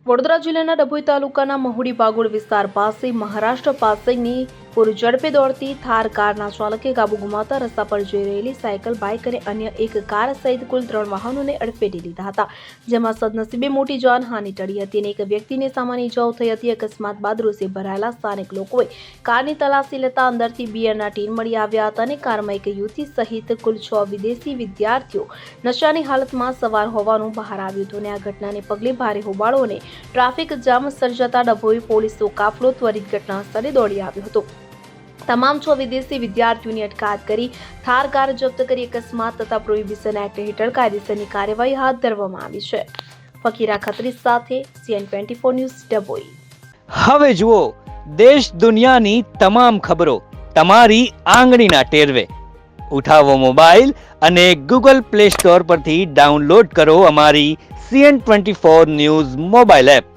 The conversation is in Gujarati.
વડોદરા જિલ્લાના ડભોઈ તાલુકાના મહુડી બાગોળ વિસ્તાર પાસે મહારાષ્ટ્ર પાસેની પૂર ઝડપે દોડતી થાર કારના ચાલકે કાબુ ગુમાવતા રસ્તા પર જઈ રહેલી સાયકલ, બાઇક અને અન્ય એક કાર સહિત કુલ 3 વાહનોને અડફેટી લીધા હતા, જેમાં સદનસીબે મોટી જાનહાનિ ટળી હતી અને એક વ્યક્તિને સામાન્ય ઇજાઓ થઈ હતી। અકસ્માત બાદ રોષે ભરાયેલા સ્થાનિક લોકોએ કારની તલાશી લેતા અંદરથી બિયરના ટીન મળી આવ્યા હતા અને કારમાં એક યુવતી સહિત કુલ 6 વિદેશી વિદ્યાર્થીઓ નશાની હાલતમાં સવાર હોવાનું બહાર આવ્યું હતું અને આ ઘટનાને પગલે ભારે હોબાળો અને ટ્રાફિક જામ સર્જાતા ડભોઈ પોલીસનો કાફલો ત્વરિત ઘટના સ્થળે દોડી આવ્યો હતો। તમામ 6 વિદેશી વિદ્યાર્થીઓની અટકાયત કરી થાર કાર જપ્ત કરી અકસ્માત તથા પ્રોહિબિશન એક્ટ હેઠળ કાયદેસરની કાર્યવાહી હાથ ધરવામાં આવી છે। ફકીરા ખત્રી સાથે CN24 ન્યૂઝ ડભોઈ। હવે જુઓ દેશ દુનિયાની તમામ ખબરો તમારી આંગળીના ટેરવે। ઉઠાવો મોબાઈલ અને Google Play Store પરથી ડાઉનલોડ કરો અમારી CN24 ન્યૂઝ મોબાઈલ એપ।